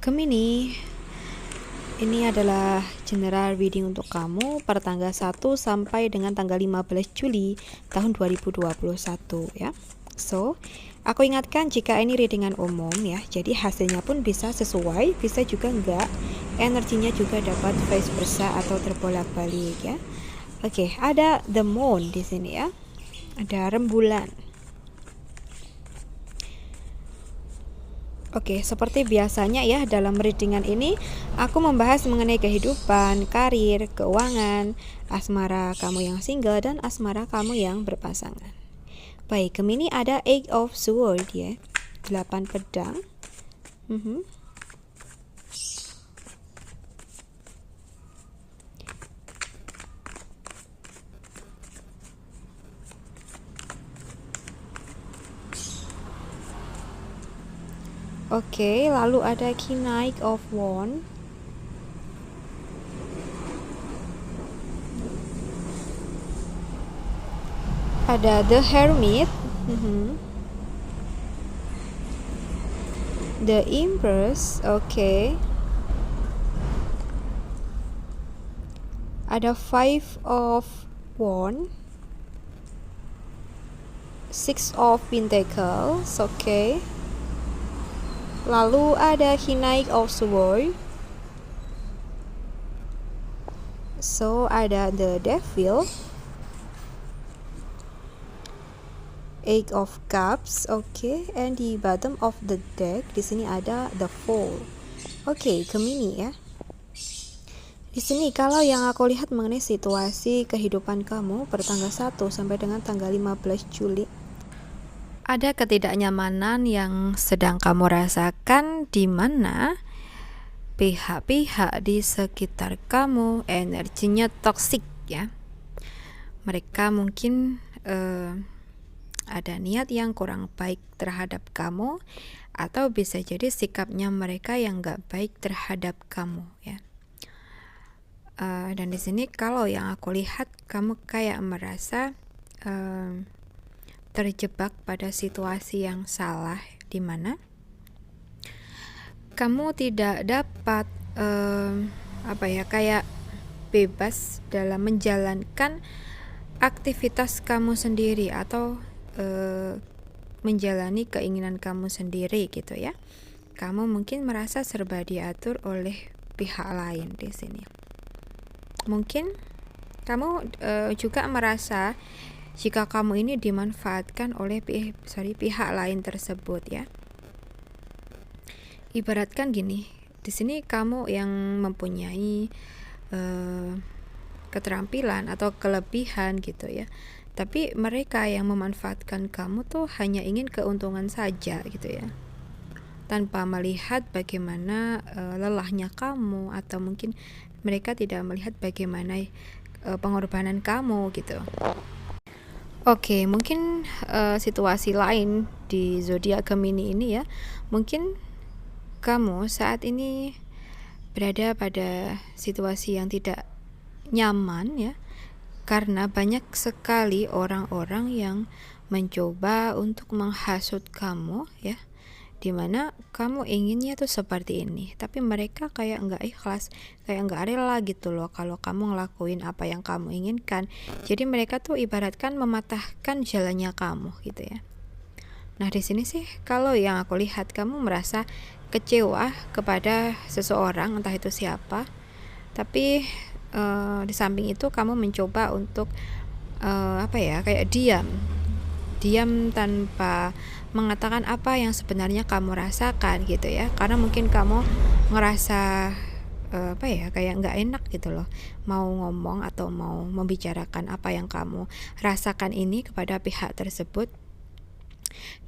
Gemini, ini adalah general reading untuk kamu per tanggal 1 sampai dengan tanggal 15 Juli tahun 2021 ya. So, aku ingatkan jika ini readingan umum ya, jadi hasilnya pun bisa sesuai, bisa juga enggak. Energinya juga dapat vice versa atau terbolak-balik ya. Oke, ada the moon di sini ya. Ada rembulan. Oke, seperti biasanya ya dalam readingan ini aku membahas mengenai kehidupan, karir, keuangan, asmara kamu yang single dan asmara kamu yang berpasangan. Baik, Gemini ada 8 of Swords ya. 8 pedang. Oke, lalu ada Knight of Wands. Ada The Hermit. The Empress. Oke. Ada 5 of Wands. 6 of Pentacles. Oke. Lalu ada Knight of Swords. So ada the Devil. 8 of Cups. Oke. And di bottom of the deck di sini ada the Fool. Oke, Gemini ya. Di sini kalau yang aku lihat mengenai situasi kehidupan kamu per tanggal 1 sampai dengan tanggal 15 Juli, ada ketidaknyamanan yang sedang kamu rasakan di mana pihak-pihak di sekitar kamu energinya toksik ya. Mereka mungkin ada niat yang kurang baik terhadap kamu, atau bisa jadi sikapnya mereka yang gak baik terhadap kamu ya. Dan di sini kalau yang aku lihat kamu kayak merasa terjebak pada situasi yang salah, di mana kamu tidak dapat kayak bebas dalam menjalankan aktivitas kamu sendiri atau menjalani keinginan kamu sendiri gitu ya. Kamu mungkin merasa serba diatur oleh pihak lain di sini. Mungkin kamu juga merasa jika kamu ini dimanfaatkan oleh pihak lain tersebut ya. Ibaratkan gini, di sini kamu yang mempunyai keterampilan atau kelebihan gitu ya, tapi mereka yang memanfaatkan kamu tuh hanya ingin keuntungan saja gitu ya, tanpa melihat bagaimana lelahnya kamu, atau mungkin mereka tidak melihat bagaimana pengorbanan kamu gitu. Oke, mungkin situasi lain di zodiak Gemini ini ya, mungkin kamu saat ini berada pada situasi yang tidak nyaman ya, karena banyak sekali orang-orang yang mencoba untuk menghasut kamu ya, dimana kamu inginnya tuh seperti ini, tapi mereka kayak nggak ikhlas, kayak nggak rela gitu loh kalau kamu ngelakuin apa yang kamu inginkan. Jadi mereka tuh ibaratkan mematahkan jalannya kamu gitu ya. Nah di sini sih kalau yang aku lihat kamu merasa kecewa kepada seseorang, entah itu siapa, tapi di samping itu kamu mencoba untuk kayak diam tanpa mengatakan apa yang sebenarnya kamu rasakan gitu ya, karena mungkin kamu ngerasa kayak nggak enak gitu loh mau ngomong atau mau membicarakan apa yang kamu rasakan ini kepada pihak tersebut,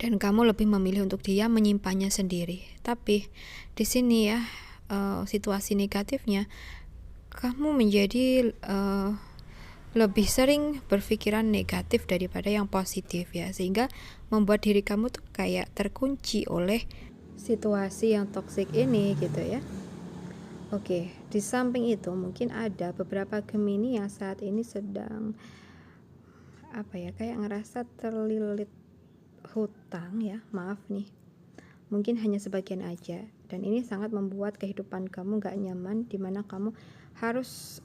dan kamu lebih memilih untuk diam, menyimpannya sendiri. Tapi di sini ya situasi negatifnya, kamu menjadi lebih sering berpikiran negatif daripada yang positif ya, sehingga membuat diri kamu tuh kayak terkunci oleh situasi yang toksik ini gitu ya. Oke, di samping itu mungkin ada beberapa Gemini yang saat ini sedang kayak ngerasa terlilit hutang ya, maaf nih, mungkin hanya sebagian aja, dan ini sangat membuat kehidupan kamu gak nyaman, dimana kamu harus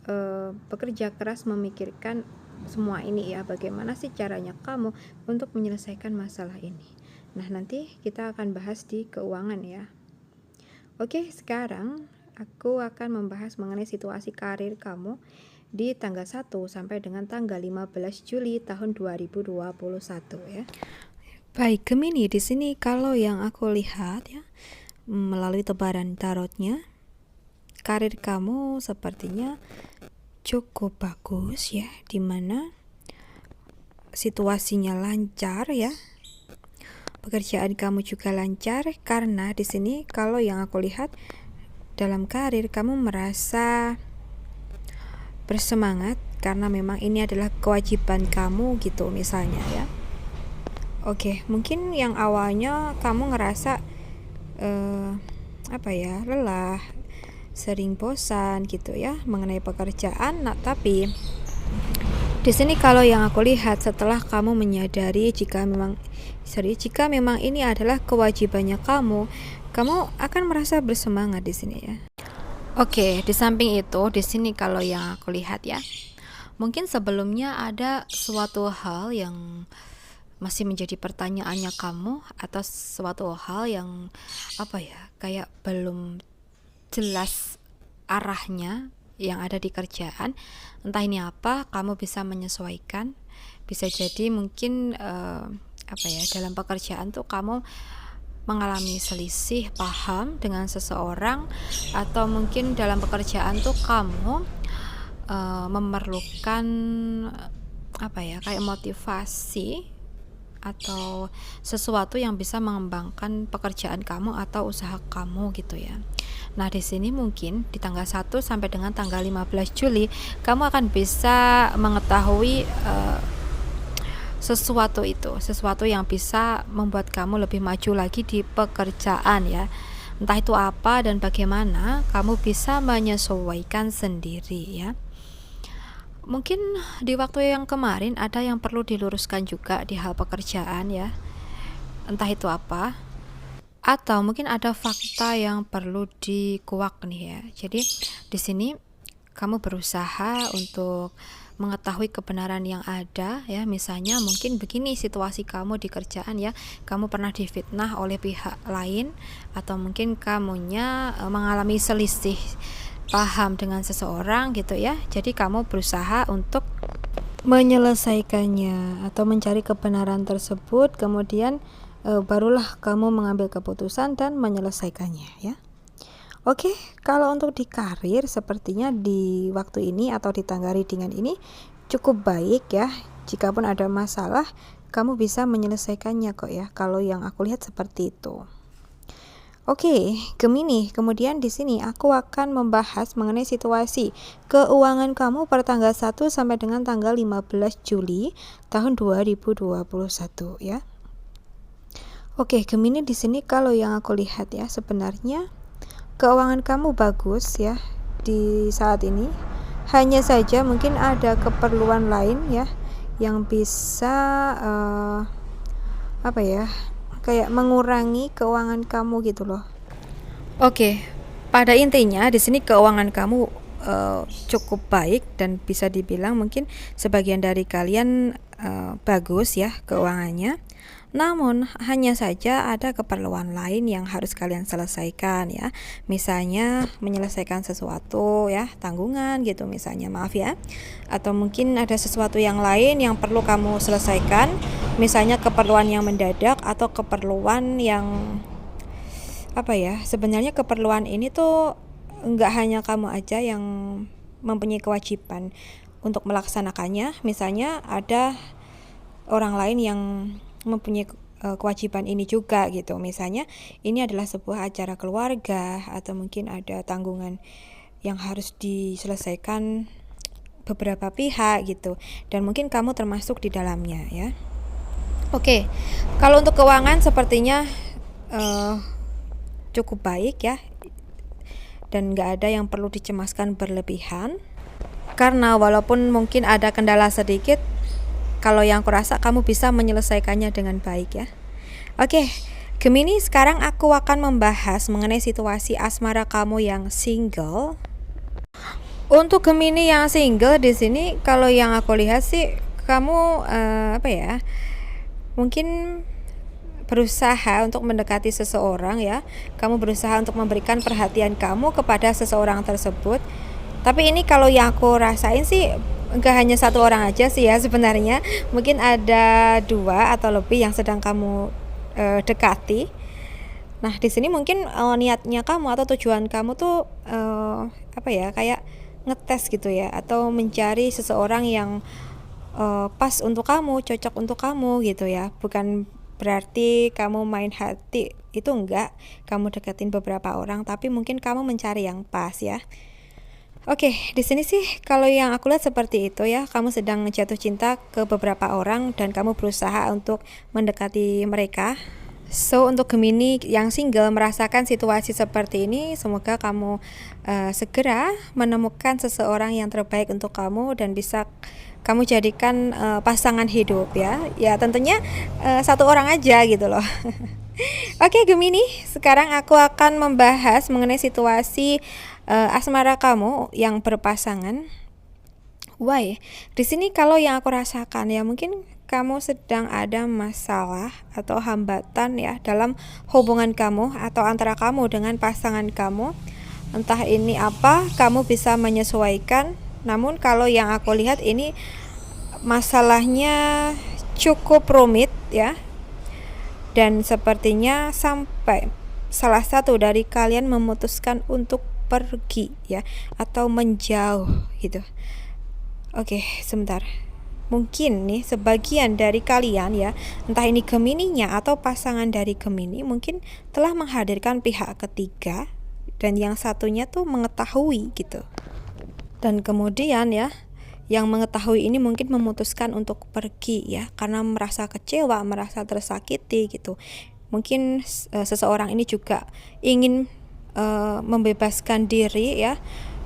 bekerja keras memikirkan semua ini ya, bagaimana sih caranya kamu untuk menyelesaikan masalah ini. Nah, nanti kita akan bahas di keuangan ya. Oke, sekarang aku akan membahas mengenai situasi karir kamu di tanggal 1 sampai dengan tanggal 15 Juli tahun 2021 ya. Baik, Gemini, di sini kalau yang aku lihat ya, melalui tebaran tarotnya, karir kamu sepertinya cukup bagus ya, dimana situasinya lancar ya. Pekerjaan kamu juga lancar, karena di sini kalau yang aku lihat dalam karir kamu merasa bersemangat karena memang ini adalah kewajiban kamu gitu misalnya ya. Oke, mungkin yang awalnya kamu ngerasa lelah, sering bosan gitu ya mengenai pekerjaan. Nah, tapi di sini kalau yang aku lihat, setelah kamu menyadari jika memang ini adalah kewajibannya kamu akan merasa bersemangat di sini ya. Oke, di samping itu, di sini kalau yang aku lihat ya, mungkin sebelumnya ada suatu hal yang masih menjadi pertanyaannya kamu, atau suatu hal yang kayak belum jelas arahnya yang ada di kerjaan. Entah ini apa, kamu bisa menyesuaikan. Bisa jadi mungkin dalam pekerjaan tuh kamu mengalami selisih paham dengan seseorang, atau mungkin dalam pekerjaan tuh kamu memerlukan kayak motivasi atau sesuatu yang bisa mengembangkan pekerjaan kamu atau usaha kamu gitu ya. Nah, di sini mungkin di tanggal 1 sampai dengan tanggal 15 Juli kamu akan bisa mengetahui sesuatu yang bisa membuat kamu lebih maju lagi di pekerjaan ya. Entah itu apa dan bagaimana, kamu bisa menyesuaikan sendiri ya. Mungkin di waktu yang kemarin ada yang perlu diluruskan juga di hal pekerjaan ya. Entah itu apa, atau mungkin ada fakta yang perlu dikuak nih ya. Jadi di sini kamu berusaha untuk mengetahui kebenaran yang ada ya. Misalnya mungkin begini situasi kamu di kerjaan ya, kamu pernah difitnah oleh pihak lain, atau mungkin kamunya mengalami selisih paham dengan seseorang gitu ya. Jadi kamu berusaha untuk menyelesaikannya atau mencari kebenaran tersebut, kemudian barulah kamu mengambil keputusan dan menyelesaikannya ya. Oke, kalau untuk di karir sepertinya di waktu ini atau di tanggal readingan ini cukup baik ya. Jikapun ada masalah, kamu bisa menyelesaikannya kok ya. Kalau yang aku lihat seperti itu. Oke, Gemini, kemudian di sini aku akan membahas mengenai situasi keuangan kamu pada tanggal 1 sampai dengan tanggal 15 Juli tahun 2021 ya. Oke, Gemini, di sini kalau yang aku lihat ya, sebenarnya keuangan kamu bagus ya di saat ini. Hanya saja mungkin ada keperluan lain ya yang bisa kayak mengurangi keuangan kamu gitu loh. Oke, pada intinya di sini keuangan kamu cukup baik, dan bisa dibilang mungkin sebagian dari kalian bagus ya keuangannya. Namun hanya saja ada keperluan lain yang harus kalian selesaikan ya. Misalnya menyelesaikan sesuatu ya, tanggungan gitu misalnya, maaf ya. Atau mungkin ada sesuatu yang lain yang perlu kamu selesaikan, misalnya keperluan yang mendadak atau keperluan yang sebenarnya keperluan ini tuh enggak hanya kamu aja yang mempunyai kewajiban untuk melaksanakannya. Misalnya ada orang lain yang mempunyai kewajiban ini juga gitu. Misalnya ini adalah sebuah acara keluarga, atau mungkin ada tanggungan yang harus diselesaikan beberapa pihak gitu, dan mungkin kamu termasuk di dalamnya ya. Oke, kalau untuk keuangan sepertinya cukup baik ya, dan gak ada yang perlu dicemaskan berlebihan, karena walaupun mungkin ada kendala sedikit, kalau yang aku rasa kamu bisa menyelesaikannya dengan baik ya. Oke, Gemini, sekarang aku akan membahas mengenai situasi asmara kamu yang single. Untuk Gemini yang single di sini, kalau yang aku lihat sih, kamu mungkin berusaha untuk mendekati seseorang ya. Kamu berusaha untuk memberikan perhatian kamu kepada seseorang tersebut. Tapi ini kalau yang aku rasain sih enggak hanya satu orang aja sih ya sebenarnya. Mungkin ada 2 atau lebih yang sedang kamu dekati. Nah, di sini mungkin niatnya kamu atau tujuan kamu tuh kayak ngetes gitu ya, atau mencari seseorang yang pas untuk kamu, cocok untuk kamu gitu ya. Bukan berarti kamu main hati, itu enggak. Kamu deketin beberapa orang, tapi mungkin kamu mencari yang pas ya. Oke, di sini sih kalau yang aku lihat seperti itu ya. Kamu sedang jatuh cinta ke beberapa orang dan kamu berusaha untuk mendekati mereka. So, untuk Gemini yang single merasakan situasi seperti ini, semoga kamu segera menemukan seseorang yang terbaik untuk kamu dan bisa kamu jadikan pasangan hidup ya. Ya tentunya satu orang aja gitu loh. Oke Gemini, sekarang aku akan membahas mengenai situasi asmara kamu yang berpasangan. Why? Di sini kalau yang aku rasakan ya, mungkin kamu sedang ada masalah atau hambatan ya dalam hubungan kamu atau antara kamu dengan pasangan kamu. Entah ini apa, kamu bisa menyesuaikan. Namun kalau yang aku lihat ini masalahnya cukup rumit ya. Dan sepertinya sampai salah satu dari kalian memutuskan untuk pergi ya, atau menjauh gitu. Oke, sebentar. Mungkin nih sebagian dari kalian ya, entah ini Gemininya atau pasangan dari Gemini, mungkin telah menghadirkan pihak ketiga dan yang satunya tuh mengetahui gitu. Dan kemudian ya, yang mengetahui ini mungkin memutuskan untuk pergi ya, karena merasa kecewa, merasa tersakiti gitu. Mungkin seseorang ini juga ingin membebaskan diri ya.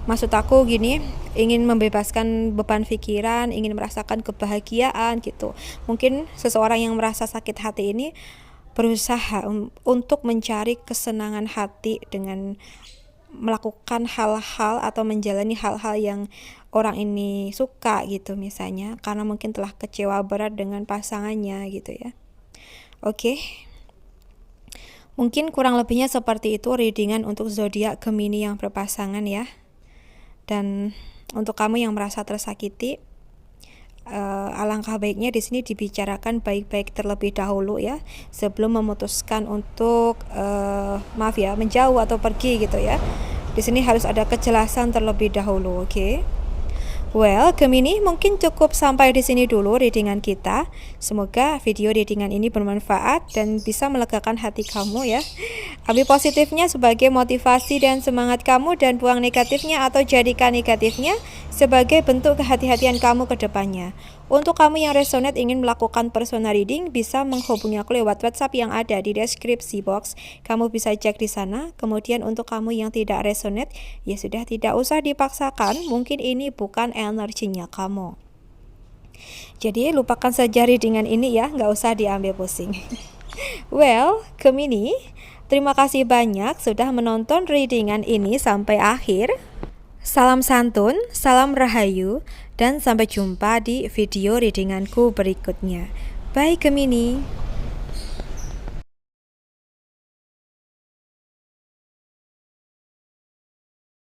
Maksud aku gini, ingin membebaskan beban pikiran, ingin merasakan kebahagiaan gitu. Mungkin seseorang yang merasa sakit hati ini berusaha untuk mencari kesenangan hati dengan melakukan hal-hal atau menjalani hal-hal yang orang ini suka gitu misalnya, karena mungkin telah kecewa berat dengan pasangannya gitu ya. Oke. Mungkin kurang lebihnya seperti itu readingan untuk zodiak Gemini yang berpasangan ya. Dan untuk kamu yang merasa tersakiti, alangkah baiknya di sini dibicarakan baik-baik terlebih dahulu ya, sebelum memutuskan untuk menjauh atau pergi gitu ya. Di sini harus ada kejelasan terlebih dahulu, oke? Well, Gemini, mungkin cukup sampai di sini dulu readingan kita. Semoga video readingan ini bermanfaat dan bisa melegakan hati kamu ya. Ambil positifnya sebagai motivasi dan semangat kamu, dan buang negatifnya atau jadikan negatifnya sebagai bentuk kehati-hatian kamu ke depannya. Untuk kamu yang resonate ingin melakukan personal reading, bisa menghubungi aku lewat WhatsApp yang ada di deskripsi box. Kamu bisa cek di sana. Kemudian untuk kamu yang tidak resonate, ya sudah, tidak usah dipaksakan. Mungkin ini bukan energinya kamu. Jadi lupakan saja readingan ini ya, nggak usah diambil pusing. Well, Gemini, terima kasih banyak sudah menonton readingan ini sampai akhir. Salam santun, salam rahayu, dan sampai jumpa di video readinganku berikutnya. Bye Gemini.